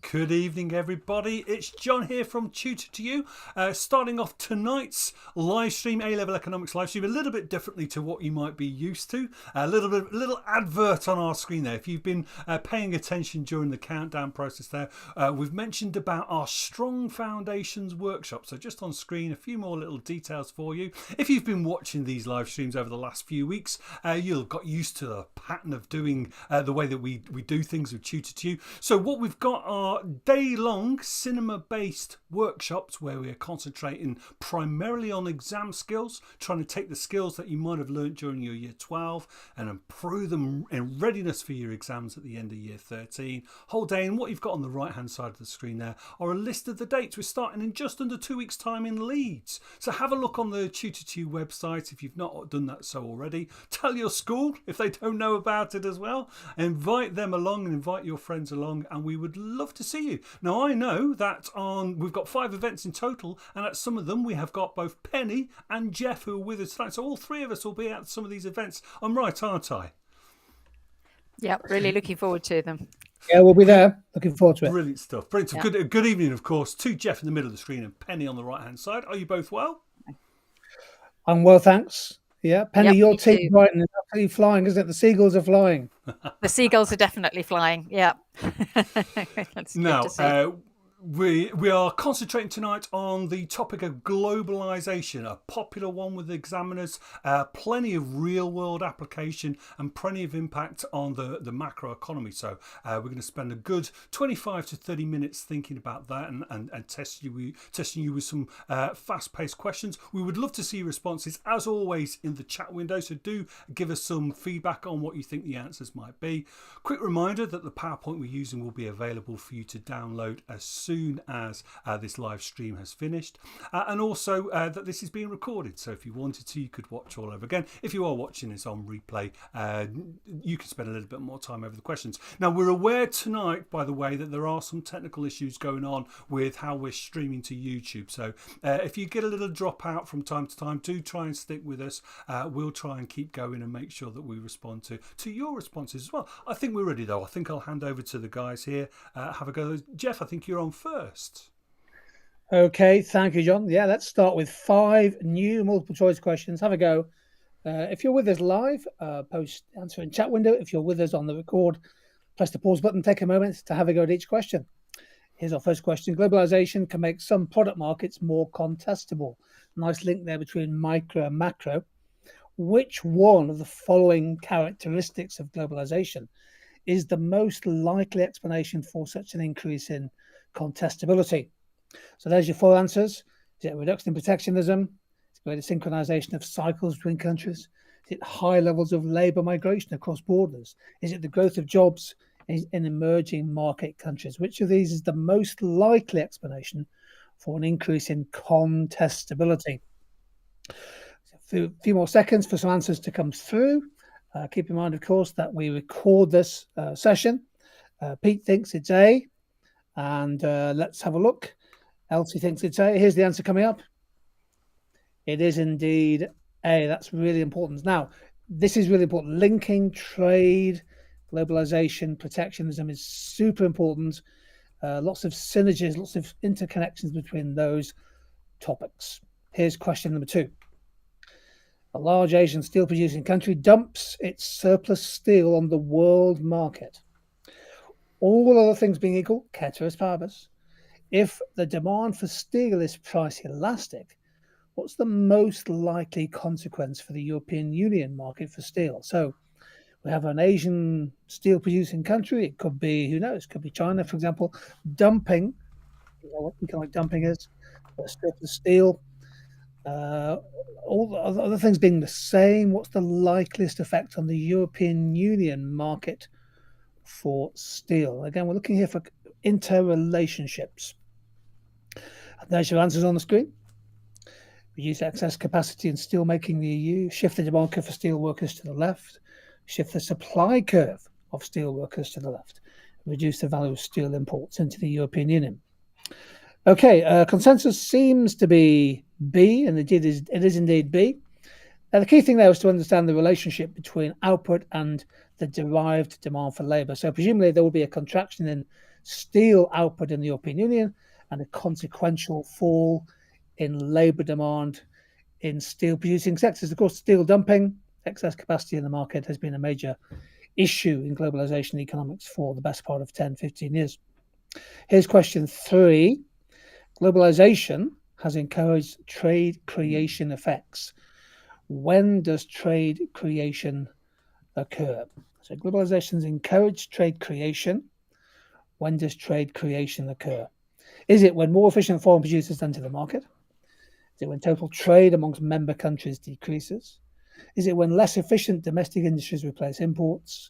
Good evening, everybody. It's John here from Tutor to You, starting off tonight's live stream, A-Level Economics live stream, a little bit differently to what you might be used to. A little advert on our screen there. If you've been paying attention during the countdown process there, we've mentioned about our Strong Foundations workshop. So just on screen, a few more little details for you. If you've been watching these live streams over the last few weeks, you'll have got used to the pattern of doing the way that we do things with Tutor to You. So what we've got are day-long cinema-based workshops where we're concentrating primarily on exam skills, trying to take the skills that you might have learnt during your year 12 and improve them in readiness for your exams at the end of year 13. Whole day, and what you've got on the right-hand side of the screen there are a list of the dates. We're starting in just under 2 weeks' time in Leeds. So have a look on the Tutor to You website if you've not done that so already. Tell your school if they don't know about it as well. Invite them along and invite your friends along, and we would love to see you. Now I know that we've got 5 events in total, and at some of them we have got both Penny and Geoff who are with us tonight, so all 3 of us will be at some of these events. I'm right, aren't I? Yeah, really looking forward to them. Yeah, we'll be there. Looking forward to it. Brilliant stuff. Brilliant. So Yeah. good evening, of course, to Geoff in the middle of the screen and Penny on the right hand side. Are you both well? I'm well, thanks. Yeah, Penny, Yep, your me team too. Brighton is absolutely flying, isn't it? The seagulls are flying. The seagulls are definitely flying. Yeah. That's good Now, to see. we are concentrating tonight on the topic of globalisation, a popular one with examiners, plenty of real world application and plenty of impact on the macro economy. So we're going to spend a good 25 to 30 minutes thinking about that and testing you with some fast paced questions. We would love to see your responses as always in the chat window, so do give us some feedback on what you think the answers might be. Quick reminder that the PowerPoint we're using will be available for you to download as soon as this live stream has finished, and also that this is being recorded, so if you wanted to you could watch all over again. If you are watching this on replay, you can spend a little bit more time over the questions. Now we're aware tonight, by the way, that there are some technical issues going on with how we're streaming to YouTube, so if you get a little drop out from time to time, do try and stick with us. We'll try and keep going and make sure that we respond to your responses as well. I think we're ready though. I think I'll hand over to the guys here. Have a go. Geoff, I think you're on first. Okay, thank you, John. Yeah, let's start with 5 new multiple choice questions. Have a go. If you're with us live, post answer in chat window. If you're with us on the record, press the pause button. Take a moment to have a go at each question. Here's our first question. Globalization can make some product markets more contestable. Nice link there between micro and macro. Which one of the following characteristics of globalization is the most likely explanation for such an increase in contestability? So there's your 4 answers. Is it a reduction in protectionism? Is it greater synchronization of cycles between countries? Is it high levels of labour migration across borders? Is it the growth of jobs in emerging market countries? Which of these is the most likely explanation for an increase in contestability? So a few more seconds for some answers to come through. Keep in mind, of course, that we record this session. Pete thinks it's A, and let's have a look. Elsie thinks it's A. Here's the answer coming up. It is indeed A. That's really important. Now, this is really important. Linking trade, globalization, protectionism is super important. Lots of synergies, lots of interconnections between those topics. Here's question number 2. A large Asian steel producing country dumps its surplus steel on the world market. All other things being equal, ceteris paribus, if the demand for steel is price elastic, what's the most likely consequence for the European Union market for steel? So we have an Asian steel producing country. It could be, who knows, it could be China, for example, dumping, you know what economic dumping is, surplus steel. All the other things being the same, what's the likeliest effect on the European Union market for steel? Again, we're looking here for interrelationships. And there's your answers on the screen. Reduce excess capacity in steel making the EU, shift the demand curve for steel workers to the left, shift the supply curve of steel workers to the left, reduce the value of steel imports into the European Union. Okay, consensus seems to be B, and it is indeed B. Now, the key thing there is to understand the relationship between output and the derived demand for labour. So presumably there will be a contraction in steel output in the European Union and a consequential fall in labour demand in steel producing sectors. Of course, steel dumping, excess capacity in the market has been a major issue in globalization economics for the best part of 10, 15 years. Here's question 3. Globalization has encouraged trade creation effects. When does trade creation occur? So globalization has encouraged trade creation. When does trade creation occur? Is it when more efficient foreign producers enter the market? Is it when total trade amongst member countries decreases? Is it when less efficient domestic industries replace imports?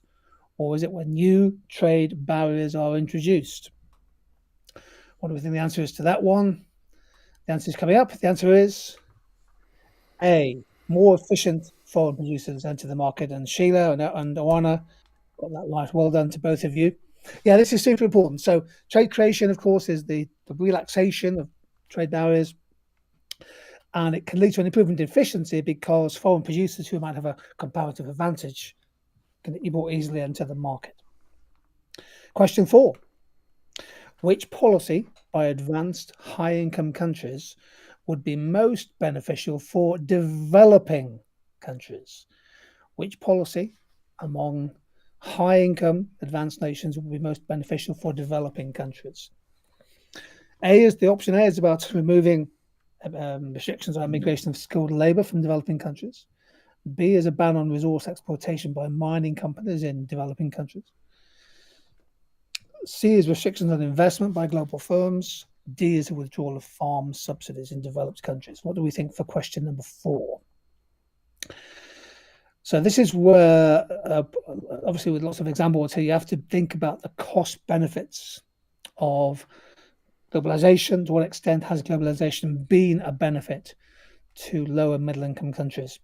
Or is it when new trade barriers are introduced? What do we think the answer is to that one? The answer is coming up. The answer is A. More efficient foreign producers enter the market. And Sheila and Oana got that right. Well done to both of you. Yeah, this is super important. So trade creation, of course, is the relaxation of trade barriers. And it can lead to an improvement in efficiency because foreign producers who might have a comparative advantage can more easily enter the market. Question 4. Which policy by advanced high-income countries would be most beneficial for developing countries? Which policy among high-income advanced nations would be most beneficial for developing countries? Option A is about removing restrictions on migration of skilled labour from developing countries. B is a ban on resource exploitation by mining companies in developing countries. C is restrictions on investment by global firms. D is a withdrawal of farm subsidies in developed countries. What do we think for question number 4? So this is where, obviously with lots of examples here, you have to think about the cost benefits of globalization. To what extent has globalization been a benefit to lower middle income countries?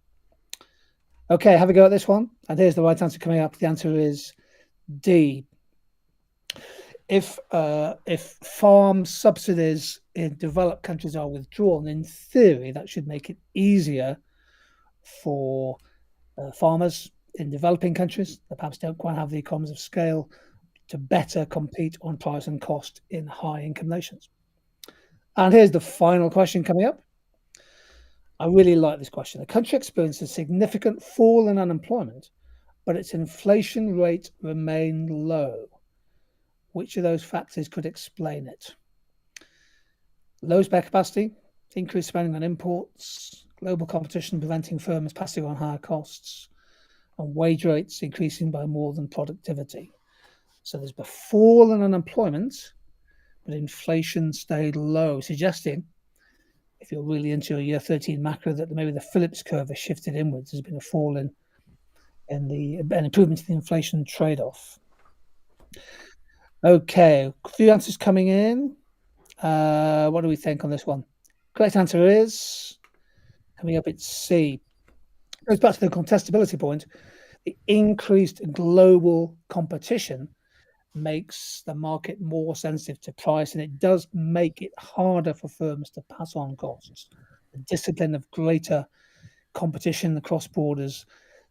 Okay, have a go at this one. And here's the right answer coming up. The answer is D. If farm subsidies in developed countries are withdrawn, in theory, that should make it easier for farmers in developing countries that perhaps don't quite have the economies of scale to better compete on price and cost in high-income nations. And here's the final question coming up. I really like this question. A country experiences a significant fall in unemployment, but its inflation rate remained low. Which of those factors could explain it? Low spare capacity, increased spending on imports, global competition preventing firms passing on higher costs, and wage rates increasing by more than productivity. So there's a fall in unemployment, but inflation stayed low, suggesting, if you're really into your year 13 macro, that maybe the Phillips curve has shifted inwards. There's been a fall in an improvement in the inflation trade-off. Okay, a few answers coming in. What do we think on this one? Correct answer is, coming up, it's C. It goes back to the contestability point. The increased global competition makes the market more sensitive to price, and it does make it harder for firms to pass on costs. The discipline of greater competition across borders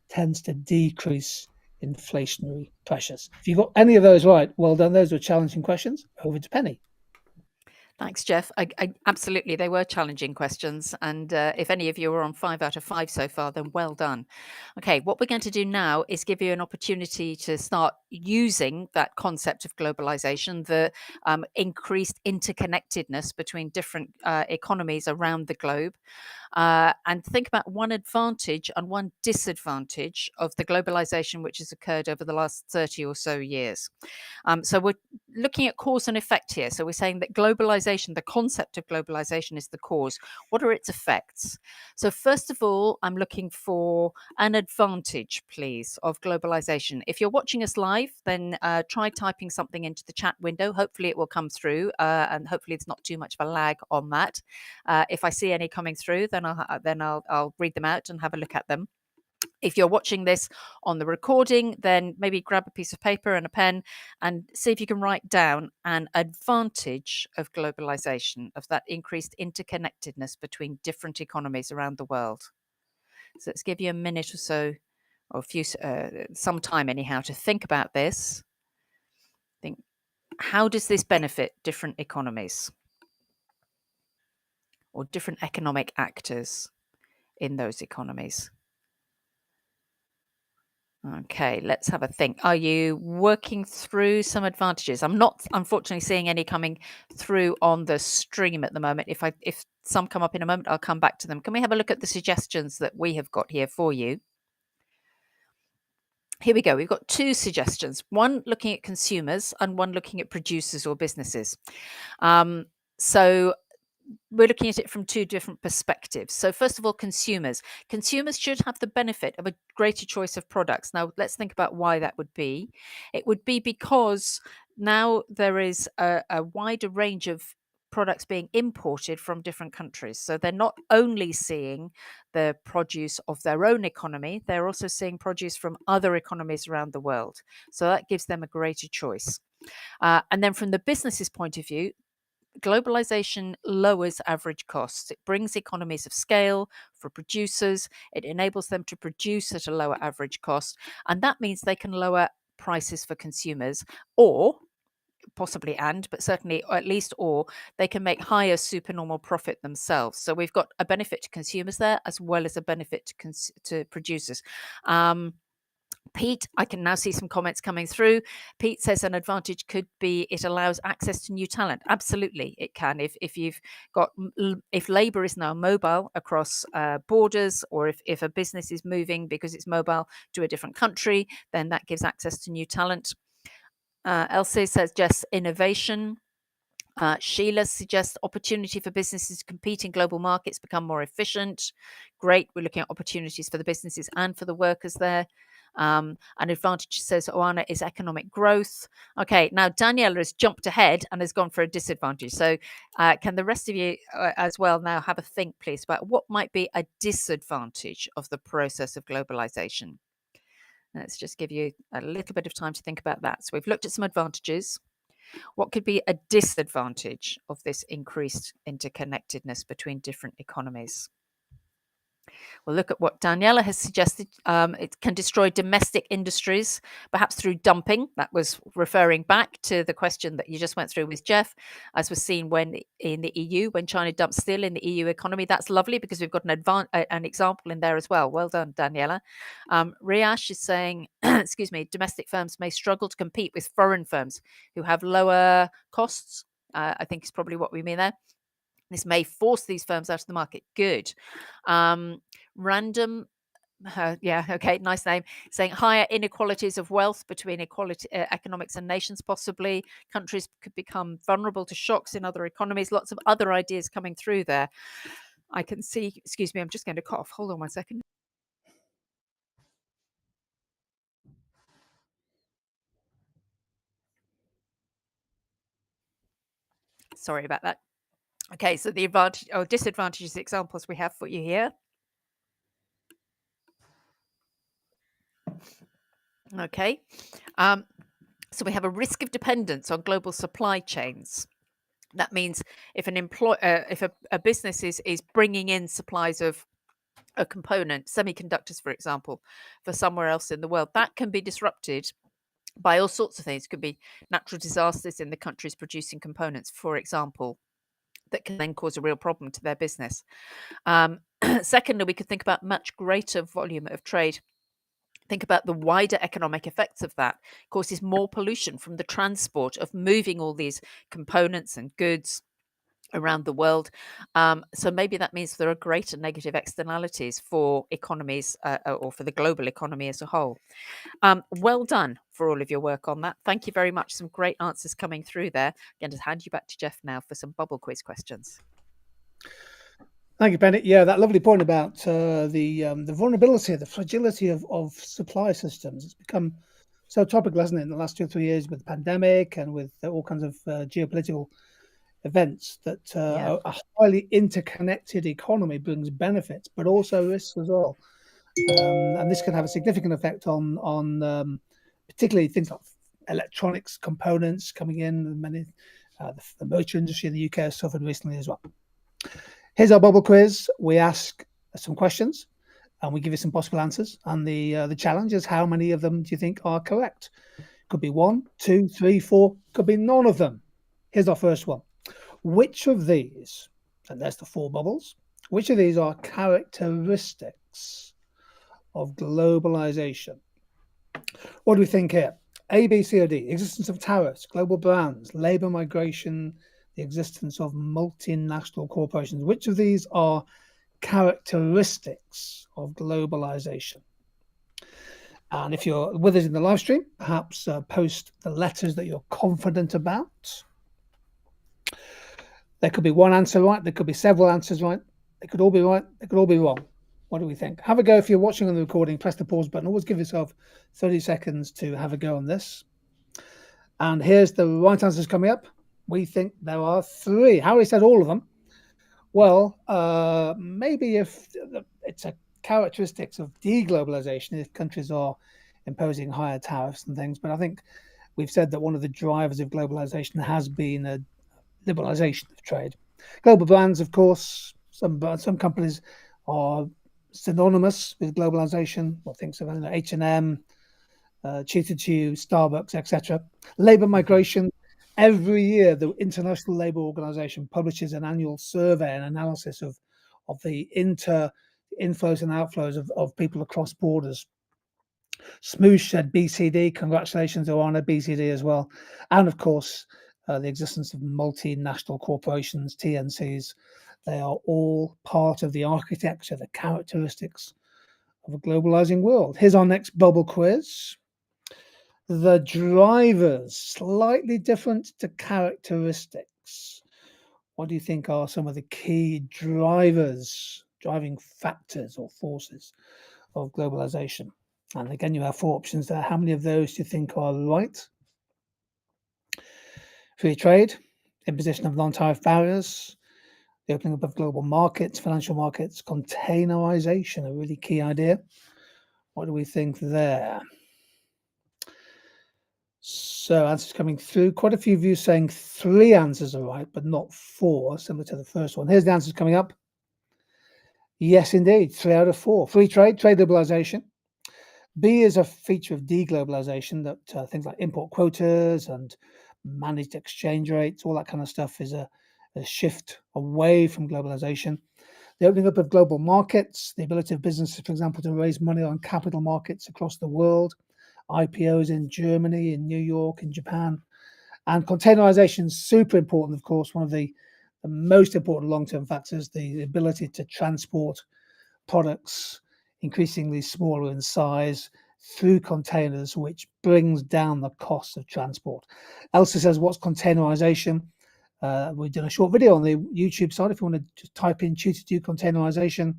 tends to decrease inflationary pressures. If you got any of those right, well done. Those were challenging questions. Over to Penny. Thanks, Geoff. Absolutely, they were challenging questions. And if any of you are on 5 out of 5 so far, then well done. Okay, what we're going to do now is give you an opportunity to start using that concept of globalization, the increased interconnectedness between different economies around the globe. And think about one advantage and one disadvantage of the globalization which has occurred over the last 30 or so years. So we're looking at cause and effect here. So we're saying that globalization, the concept of globalization is the cause. What are its effects? So first of all, I'm looking for an advantage, please, of globalization. If you're watching us live, then try typing something into the chat window. Hopefully it will come through, and hopefully it's not too much of a lag on that. If I see any coming through, then I'll read them out and have a look at them. If you're watching this on the recording, then maybe grab a piece of paper and a pen and see if you can write down an advantage of globalization, of that increased interconnectedness between different economies around the world. So let's give you a minute or so, or some time anyhow, to think about this. Think how does this benefit different economies or different economic actors in those economies? Okay, let's have a think. Are you working through some advantages? I'm not, unfortunately, seeing any coming through on the stream at the moment. If some come up in a moment, I'll come back to them. Can we have a look at the suggestions that we have got here for you? Here we go. We've got two suggestions, one looking at consumers and one looking at producers or businesses. So we're looking at it from two different perspectives. So first of all, consumers. Consumers should have the benefit of a greater choice of products. Now, let's think about why that would be. It would be because now there is a wider range of products being imported from different countries. So they're not only seeing the produce of their own economy, they're also seeing produce from other economies around the world. So that gives them a greater choice. And then from the business's point of view, globalization lowers average costs. It brings economies of scale for producers. It enables them to produce at a lower average cost. And that means they can lower prices for consumers, or possibly but certainly, or at least, or they can make higher supernormal profit themselves. So we've got a benefit to consumers there as well as a benefit to producers. Pete, I can now see some comments coming through. Pete says an advantage could be it allows access to new talent. Absolutely, it can. If you've got, if labour is now mobile across borders, or if a business is moving because it's mobile to a different country, then that gives access to new talent. Elsie says just innovation. Sheila suggests opportunity for businesses to compete in global markets, become more efficient. Great. We're looking at opportunities for the businesses and for the workers there. An advantage, says Oana, is economic growth. Okay, now Daniela has jumped ahead and has gone for a disadvantage. So can the rest of you as well now have a think, please, about what might be a disadvantage of the process of globalization? Let's just give you a little bit of time to think about that. So we've looked at some advantages. What could be a disadvantage of this increased interconnectedness between different economies? We'll look at what Daniela has suggested. It can destroy domestic industries, perhaps through dumping. That was referring back to the question that you just went through with Geoff, as was seen when in the EU, when China dumped steel in the EU economy. That's lovely because we've got an example in there as well. Well done, Daniela. Riash is saying, excuse me, domestic firms may struggle to compete with foreign firms who have lower costs. I think is probably what we mean there. This may force these firms out of the market. Good. Random, yeah, okay, nice name. Saying higher inequalities of wealth between economics and nations, possibly. Countries could become vulnerable to shocks in other economies. Lots of other ideas coming through there. I can see, excuse me, I'm just going to cough. Hold on 1 second. Sorry about that. Okay, so the advantage or disadvantages examples we have for you here. Okay, so we have a risk of dependence on global supply chains. That means if a business is bringing in supplies of a component, semiconductors, for example, for somewhere else in the world, that can be disrupted by all sorts of things. It could be natural disasters in the countries producing components, for example, that can then cause a real problem to their business. Secondly, we could think about much greater volume of trade. Think about the wider economic effects of that. It causes more pollution from the transport of moving all these components and goods around the world. So maybe that means there are greater negative externalities for economies or for the global economy as a whole. Well done for all of your work on that. Thank you very much. Some great answers coming through there. I'm going to hand you back to Geoff now for some bubble quiz questions. Thank you, Bennett. Yeah, that lovely point about the vulnerability, the fragility of supply systems. It's become so topical, hasn't it, in the last 2 or 3 years with the pandemic and with all kinds of geopolitical events, that a highly interconnected economy brings benefits, but also risks as well. And this can have a significant effect on particularly things like electronics components coming in. Many the motor industry in the UK has suffered recently as well. Here's our bubble quiz. We ask some questions and we give you some possible answers. And the challenge is how many of them do you think are correct? Could be 1, 2, 3, 4, could be none of them. Here's our first one. Which of these, and there's the 4 bubbles, which of these are characteristics of globalization? What do we think here? A, B, C, or D? Existence of tariffs, global brands, labor migration, the existence of multinational corporations. Which of these are characteristics of globalization? And if you're with us in the live stream, perhaps post the letters that you're confident about. There could be one answer right. There could be several answers right. They could all be right. They could all be wrong. What do we think? Have a go. If you're watching on the recording, press the pause button. Always give yourself 30 seconds to have a go on this. And here's the right answers coming up. We think there are 3. Harry said all of them. Well, maybe if it's a characteristics of deglobalization, if countries are imposing higher tariffs and things. But I think we've said that one of the drivers of globalization has been a liberalization of trade. Global brands, of course, some companies are synonymous with globalization. Well, things of H&M, Cheetah Chew, Starbucks, etc. Labor migration. Every year, the International Labour Organization publishes an annual survey and analysis of the inflows and outflows of people across borders. Smoosh said BCD. Congratulations, Oana, BCD as well. And of course, the existence of multinational corporations, TNCs. They are all part of the architecture, the characteristics of a globalizing world. Here's our next bubble quiz. The drivers, slightly different to characteristics. What do you think are some of the key drivers, driving factors or forces of globalization? And again, you have 4 options there. How many of those do you think are right? Free trade, imposition of non-tariff barriers, the opening up of global markets, financial markets, containerization, a really key idea. What do we think there? So answers coming through. Quite a few of you saying 3 answers are right, but not 4, similar to the first one. Here's the answers coming up. Yes, indeed, 3 out of 4. Free trade, trade liberalization. B is a feature of deglobalization, that things like import quotas and managed exchange rates, all that kind of stuff is a shift away from globalization. The opening up of global markets, the ability of businesses, for example, to raise money on capital markets across the world, IPOs in Germany, in New York, in Japan. And containerization is super important, of course, one of the most important long-term factors, the ability to transport products increasingly smaller in size through containers, which brings down the cost of transport. Elsa says, what's containerization? We've done a short video on the YouTube side. If you want to just type in Tutor to containerization,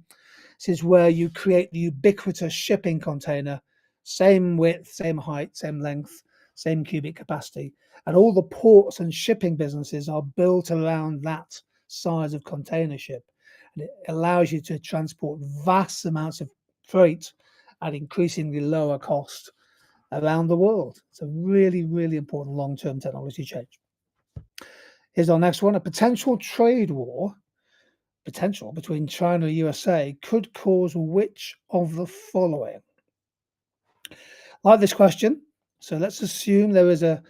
this is where you create the ubiquitous shipping container, same width, same height, same length, same cubic capacity. And all the ports and shipping businesses are built around that size of container ship. And it allows you to transport vast amounts of freight at increasingly lower cost around the world. It's a really, really important long-term technology change. Here's our next one. A potential trade war, between China and USA could cause which of the following? Like this question. So let's assume there is a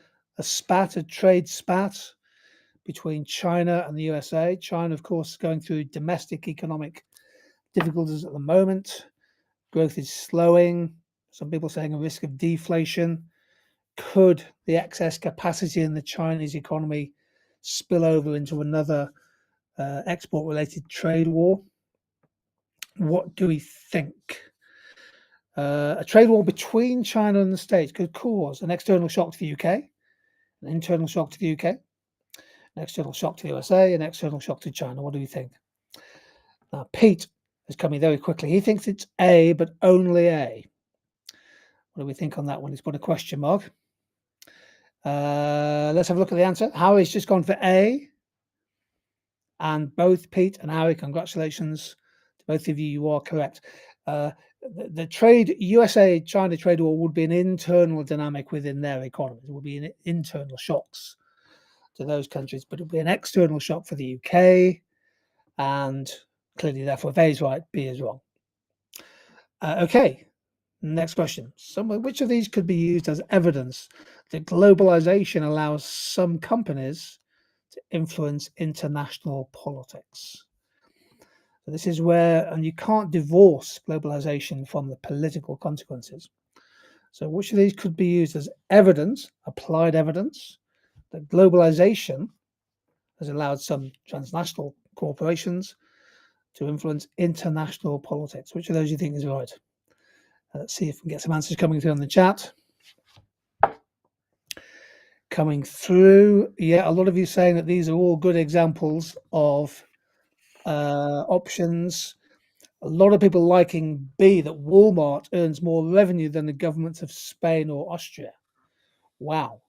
trade spat between China and the USA. China, of course, is going through domestic economic difficulties at the moment. Growth is slowing. Some people saying a risk of deflation. Could the excess capacity in the Chinese economy spill over into another export-related trade war? What do we think? A trade war between China and the States could cause an external shock to the UK, an internal shock to the UK, an external shock to the USA, an external shock to China. What do you think? Now, Pete is coming very quickly. He thinks it's A, but only A. What do we think on that one? He's put a question mark. Let's have a look at the answer. Harry's just gone for A. And both Pete and Harry, congratulations to both of you. You are correct. The trade USA-China trade war would be an internal dynamic within their economies. It would be an internal shocks to those countries, but it would be an external shock for the UK. And clearly, therefore, if A is right, B is wrong. Okay, Next question. Which of these could be used as evidence that globalization allows some companies to influence international politics? So this is where, and you can't divorce globalization from the political consequences. So which of these could be used as evidence, applied evidence, that globalization has allowed some transnational corporations to influence international politics? Which of those do you think is right? Let's see if we can get some answers coming through on the chat. Coming through, yeah, a lot of you saying that these are all good examples of options. A lot of people liking B, that Walmart earns more revenue than the governments of Spain or Austria. Wow.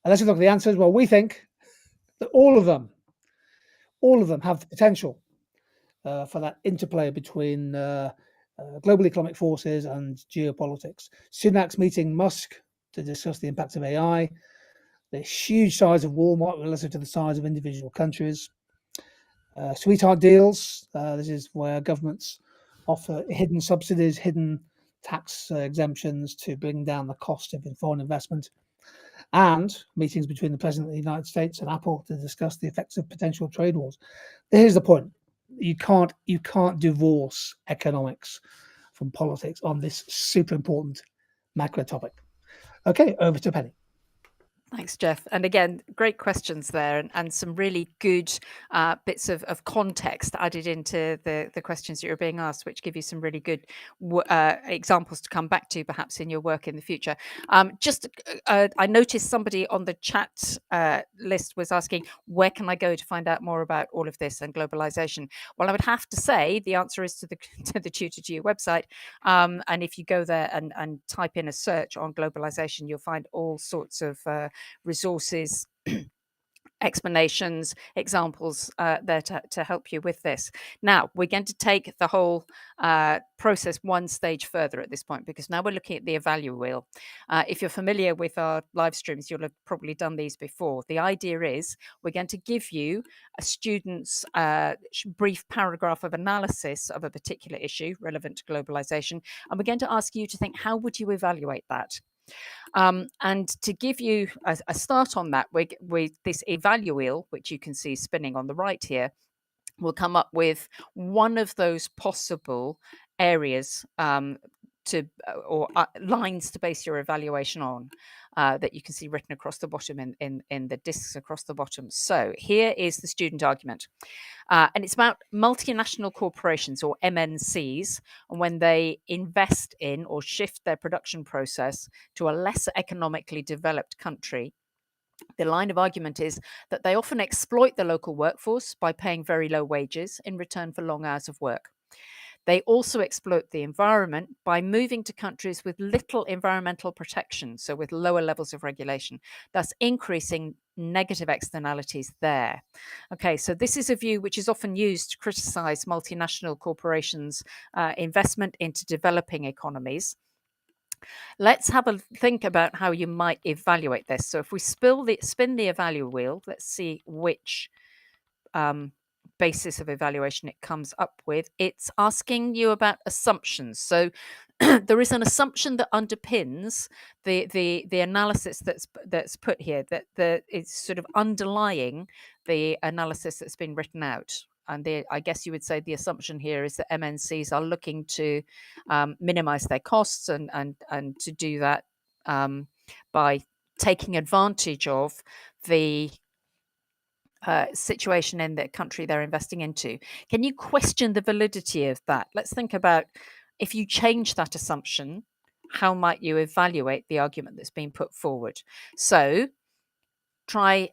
And let's look at the answers. Well, we think that all of them have the potential for that interplay between global economic forces and geopolitics. Sunak's meeting Musk to discuss the impacts of AI, the huge size of Walmart relative to the size of individual countries, sweetheart deals. This is where governments offer hidden subsidies, hidden tax exemptions to bring down the cost of foreign investment, and meetings between the President of the United States and Apple to discuss the effects of potential trade wars. Here's the point. You can't divorce economics from politics on this super important macro topic. Okay, over to Penny. Thanks, Geoff. And again, great questions there, and some really good bits of context added into the questions that you're being asked, which give you some really good examples to come back to perhaps in your work in the future. I noticed somebody on the chat list was asking, where can I go to find out more about all of this and globalization? Well, I would have to say the answer is to the Tutor to You website. And if you go there and type in a search on globalization, you'll find all sorts of resources, explanations, examples there to help you with this. Now, we're going to take the whole process one stage further at this point, because now we're looking at the Evalue Wheel. If you're familiar with our live streams, you'll have probably done these before. The idea is we're going to give you a student's brief paragraph of analysis of a particular issue relevant to globalization, and we're going to ask you to think, how would you evaluate that? And to give you a start on that, with this Evalue Wheel, which you can see spinning on the right here, we'll come up with one of those possible areas or lines to base your evaluation on, that you can see written across the bottom in the discs across the bottom. So here is the student argument. And it's about multinational corporations, or MNCs, and when they invest in or shift their production process to a less economically developed country. The line of argument is that they often exploit the local workforce by paying very low wages in return for long hours of work. They also exploit the environment by moving to countries with little environmental protection, so with lower levels of regulation, thus increasing negative externalities there. Okay, so this is a view which is often used to criticize multinational corporations' investment into developing economies. Let's have a think about how you might evaluate this. So if we spin the Evalue Wheel, let's see which basis of evaluation it comes up with. It's asking you about assumptions. So there is an assumption that underpins the analysis that's put here, that it's sort of underlying the analysis that's been written out. And I guess you would say the assumption here is that MNCs are looking to minimize their costs and to do that by taking advantage of the situation in the country they're investing into. Can you question the validity of that? Let's think about, if you change that assumption, how might you evaluate the argument that's been put forward? So try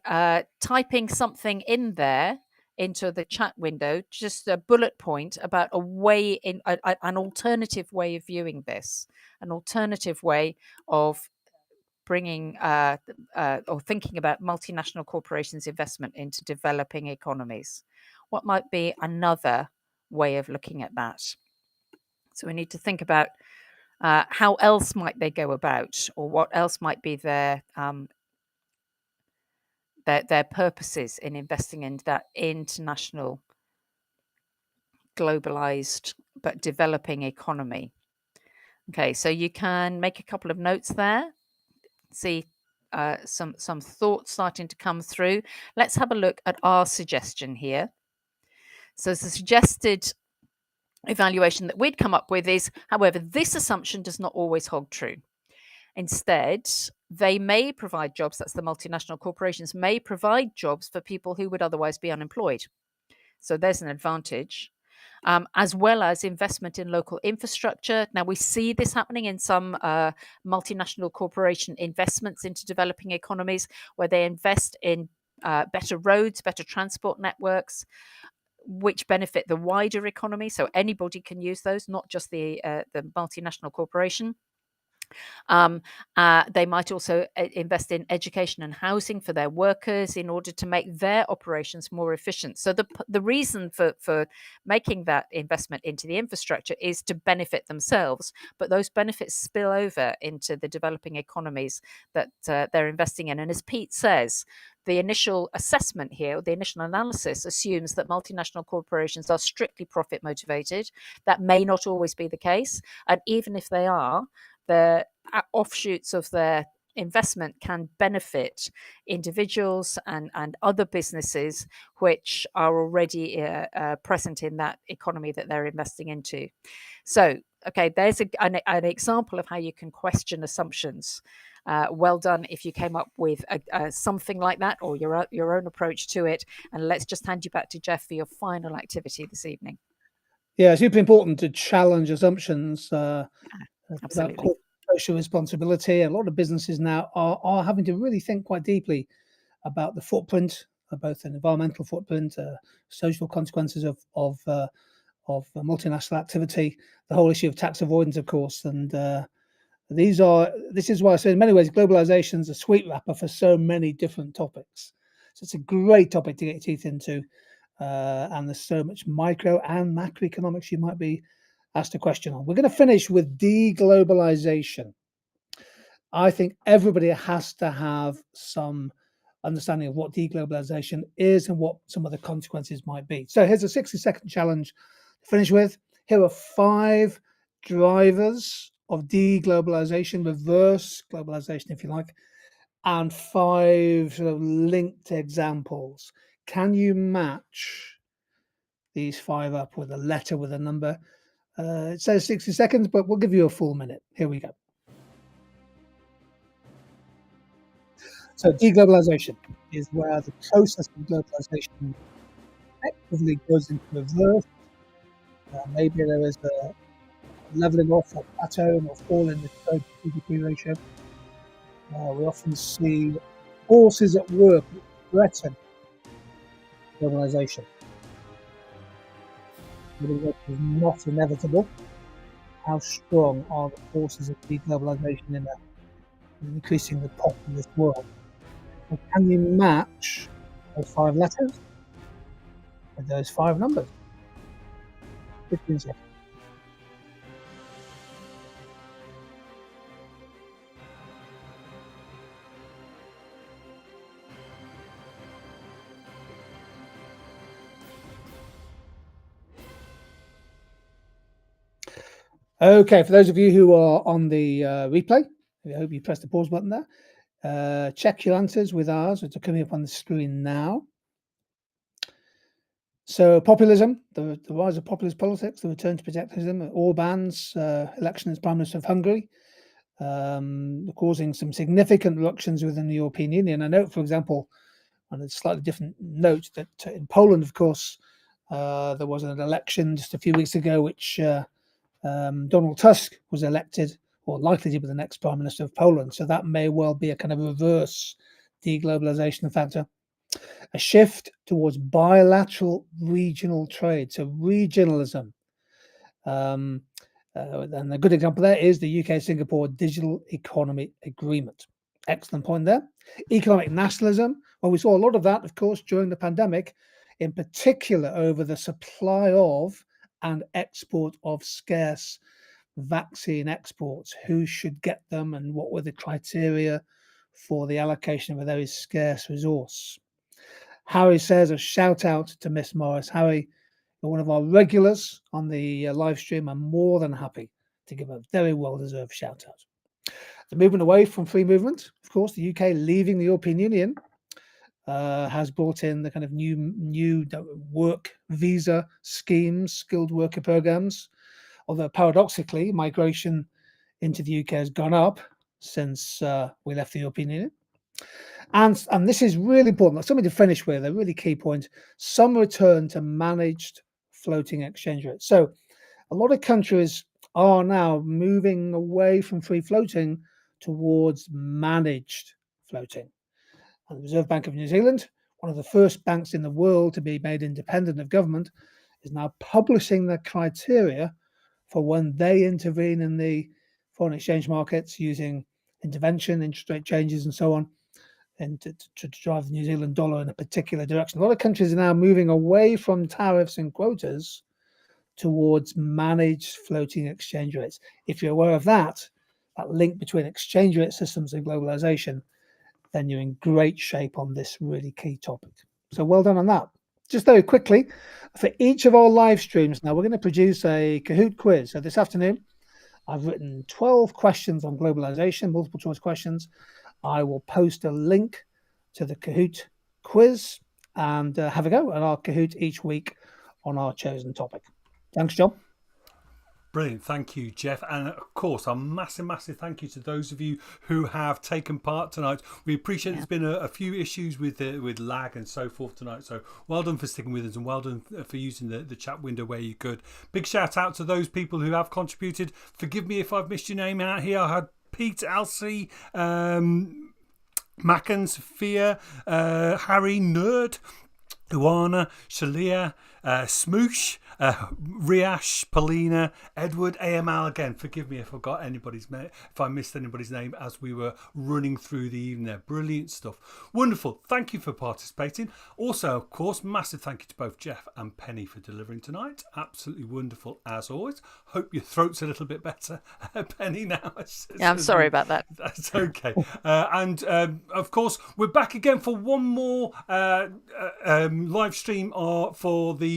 typing something in there into the chat window, just a bullet point about a way in an alternative way of viewing this, an alternative way of bringing or thinking about multinational corporations' investment into developing economies. What might be another way of looking at that? So we need to think about how else might they go about, or what else might be their purposes in investing in that international, globalized but developing economy. Okay, so you can make a couple of notes there. See some thoughts starting to come through. Let's have a look at our suggestion here. So the suggested evaluation that we'd come up with is, however, this assumption does not always hold true. Instead, they may provide jobs, that's the multinational corporations, may provide jobs for people who would otherwise be unemployed. So there's an advantage. As well as investment in local infrastructure. Now, we see this happening in some multinational corporation investments into developing economies, where they invest in better roads, better transport networks, which benefit the wider economy. So anybody can use those, not just the multinational corporation. They might also invest in education and housing for their workers in order to make their operations more efficient. So the reason for making that investment into the infrastructure is to benefit themselves, but those benefits spill over into the developing economies that they're investing in. And as Pete says, the initial assessment here, the initial analysis assumes that multinational corporations are strictly profit motivated. That may not always be the case. And even if they are, the offshoots of their investment can benefit individuals and other businesses which are already present in that economy that they're investing into. So, okay, there's an example of how you can question assumptions. Well done if you came up with something like that, or your own approach to it. And let's just hand you back to Geoff for your final activity this evening. Yeah, super important to challenge assumptions about Absolutely. social responsibility. A lot of businesses now are having to really think quite deeply about the footprint, both an environmental footprint, social consequences of multinational activity, the whole issue of tax avoidance, of course. And this is why I say in many ways globalization is a sweet wrapper for so many different topics. So it's a great topic to get your teeth into, and there's so much micro and macroeconomics you might be asked a question on. We're going to finish with deglobalization. I think everybody has to have some understanding of what deglobalization is and what some of the consequences might be. So here's a 60-second challenge to finish with. Here are 5 drivers of deglobalization, reverse globalization, if you like, and 5 sort of linked examples. Can you match these 5 up with a letter, with a number? It says 60 seconds, but we'll give you a full minute. Here we go. So deglobalization is where the process of globalization effectively goes into reverse. Maybe there is a leveling off, or plateau, or fall in the trade to GDP ratio. We often see forces at work that threaten globalization. Globalization is not inevitable. How strong are the forces of deglobalization in increasing the populous world? And can you match those 5 letters with those 5 numbers? 15 seconds. Okay, for those of you who are on the replay, I hope you press the pause button there. Check your answers with ours, which are coming up on the screen now. So populism, the rise of populist politics, the return to protectionism, Orban's election as Prime Minister of Hungary, causing some significant ructions within the European Union. I note, for example, on a slightly different note, that in Poland, of course, there was an election just a few weeks ago, which Donald Tusk was elected, or likely to be the next Prime Minister of Poland. So that may well be a kind of reverse deglobalization factor. A shift towards bilateral regional trade, so regionalism. And a good example there is the UK-Singapore Digital Economy Agreement. Excellent point there. Economic nationalism. Well, we saw a lot of that, of course, during the pandemic, in particular over the supply of and export of scarce vaccine exports. Who should get them, and what were the criteria for the allocation of a very scarce resource? Harry says a shout out to Miss Morris. Harry, you're one of our regulars on the live stream. I'm more than happy to give a very well-deserved shout-out. The movement away from free movement, of course, the UK leaving the European Union, has brought in the kind of new work visa schemes, skilled worker programs. Although paradoxically, migration into the UK has gone up since we left the European Union. And this is really important. Something to finish with, a really key point. Some return to managed floating exchange rates. So a lot of countries are now moving away from free floating towards managed floating. And the Reserve Bank of New Zealand, one of the first banks in the world to be made independent of government, is now publishing the criteria for when they intervene in the foreign exchange markets using intervention, interest rate changes, and so on, and to drive the New Zealand dollar in a particular direction. A lot of countries are now moving away from tariffs and quotas towards managed floating exchange rates. If you're aware of that link between exchange rate systems and globalization, then you're in great shape on this really key topic. So well done on that. Just very quickly, for each of our live streams now, we're going to produce a Kahoot quiz. So this afternoon, I've written 12 questions on globalization, multiple choice questions. I will post a link to the Kahoot quiz and have a go at our Kahoot each week on our chosen topic. Thanks, John. Brilliant. Thank you, Geoff. And of course, a massive thank you to those of you who have taken part tonight. We appreciate there's been a few issues with lag and so forth tonight. So well done for sticking with us and well done for using the chat window where you could. Big shout out to those people who have contributed. Forgive me if I've missed your name out here. I had Pete, Elsie, Mackin, Sophia, Harry, Nerd, Uana, Shalia, Smoosh, Riash, Paulina, Edward, AML again. Forgive me if I got if I missed anybody's name as we were running through the evening there. Brilliant stuff. Wonderful. Thank you for participating. Also, of course, massive thank you to both Geoff and Penny for delivering tonight. Absolutely wonderful as always. Hope your throat's a little bit better, Penny, now. Yeah, I'm sorry about that. That's okay. And of course, we're back again for one more live stream for the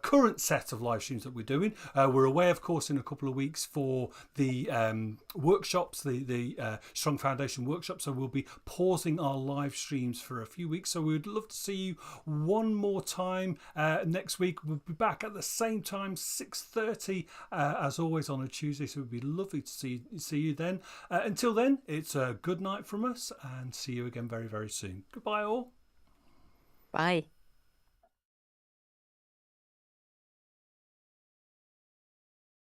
current set of live streams that we're doing. We're away, of course, in a couple of weeks for the workshops, the Strong Foundation workshop. So we'll be pausing our live streams for a few weeks. So we would love to see you one more time next week. We'll be back at the same time, 6:30, as always on a Tuesday. So it would be lovely to see you then. Until then, it's a good night from us and see you again very, very soon. Goodbye all. Bye.